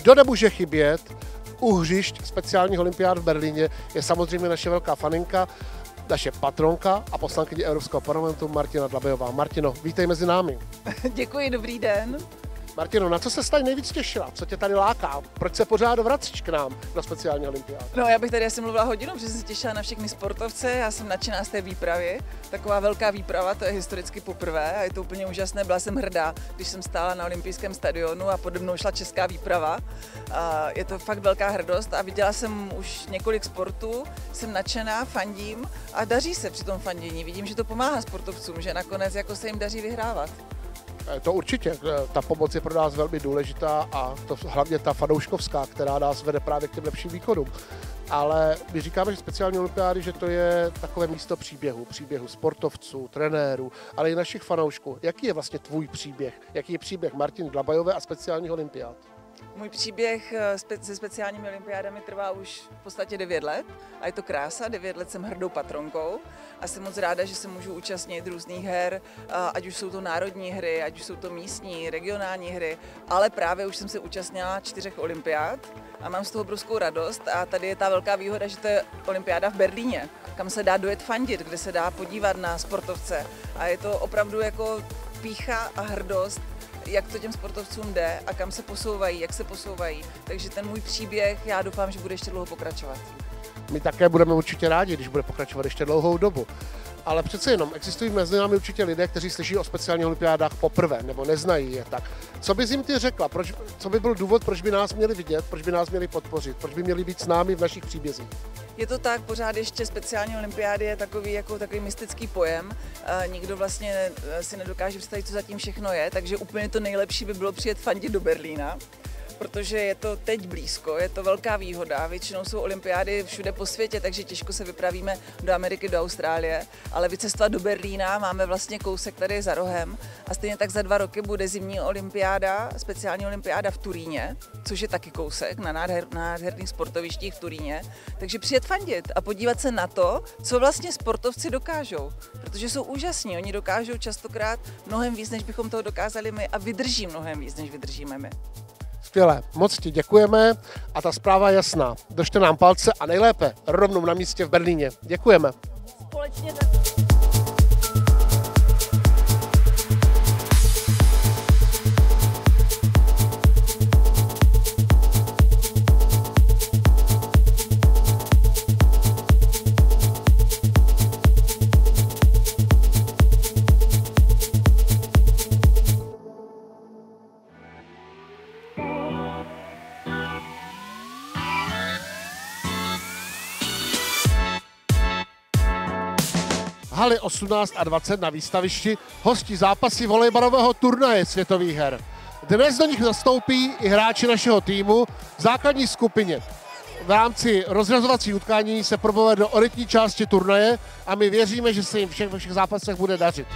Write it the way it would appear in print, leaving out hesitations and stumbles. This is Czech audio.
Kdo nemůže chybět u hřišť speciálních olympiád v Berlíně, je samozřejmě naše velká faninka, naše patronka a poslankyně Evropského parlamentu Martina Dlabajová. Martino, vítej mezi námi. Děkuji, dobrý den. Martino, na co se tady nejvíc těšila? Co tě tady láká? Proč se pořád vracíš k nám na speciální olympiádu? No, já bych tady asi mluvila hodinu, protože jsem se těšila na všechny sportovce. Já jsem nadšená z té výpravy. Taková velká výprava, to je historicky poprvé a je to úplně úžasné. Byla jsem hrdá, když jsem stála na olympijském stadionu a pode mnou šla česká výprava. A je to fakt velká hrdost a viděla jsem už několik sportů, jsem nadšená, fandím a daří se při tom fandění. Vidím, že to pomáhá sportovcům, že nakonec jako se jim daří vyhrávat. To určitě, ta pomoc je pro nás velmi důležitá a to hlavně ta fanouškovská, která nás vede právě k těm lepším výkonům. Ale my říkáme, že speciální olympiády, že to je takové místo příběhu sportovců, trenérů, ale i našich fanoušků. Jaký je vlastně tvůj příběh? Jaký je příběh Martiny Dlabajové a speciálních olympiád? Můj příběh se speciálními olympiádami trvá už v podstatě 9 let a je to krása. 9 let jsem hrdou patronkou a jsem moc ráda, že se můžu účastnit různých her, ať už jsou to národní hry, ať už jsou to místní, regionální hry, ale právě už jsem se účastnila 4 olympiád a mám z toho obrovskou radost a tady je ta velká výhoda, že to je olympiáda v Berlíně, kam se dá dojet fandit, kde se dá podívat na sportovce a je to opravdu jako pýcha a hrdost, jak to těm sportovcům jde a kam se posouvají, jak se posouvají. Takže ten můj příběh, já doufám, že bude ještě dlouho pokračovat. My také budeme určitě rádi, když bude pokračovat ještě dlouhou dobu. Ale přece jenom existují mezi námi určitě lidé, kteří slyší o speciálních olympiádách poprvé nebo neznají je tak. Co bys jim ty řekla? Co by byl důvod, proč by nás měli vidět, proč by nás měli podpořit, proč by měli být s námi v našich příbězích? Je to tak, pořád ještě speciální olympiády je takový mystický pojem. Nikdo vlastně si nedokáže představit, co zatím všechno je, takže úplně to nejlepší by bylo přijet fandit do Berlína, protože je to teď blízko, je to velká výhoda. Většinou jsou olympiády všude po světě, takže těžko se vypravíme do Ameriky, do Austrálie, ale vycestovat do Berlína máme vlastně kousek tady za rohem a stejně tak za 2 roky bude zimní olympiáda, speciální olympiáda v Turíně, což je taky kousek na nádherných sportovištích v Turíně. Takže přijet fandit a podívat se na to, co vlastně sportovci dokážou, protože jsou úžasní, oni dokážou častokrát mnohem víc, než bychom toho dokázali my a vydrží mnohem víc, než vydržíme my. Skvěle, moc ti děkujeme a ta zpráva je jasná. Držte nám palce a nejlépe rovnou na místě v Berlíně. Děkujeme. Společně Haly 18 a 20 na výstavišti hostí zápasy volejbalového turnaje světových her. Dnes do nich nastoupí i hráči našeho týmu v základní skupině. V rámci rozřazovací utkání se probojuje do elitní části turnaje a my věříme, že se jim ve všech zápasech bude dařit.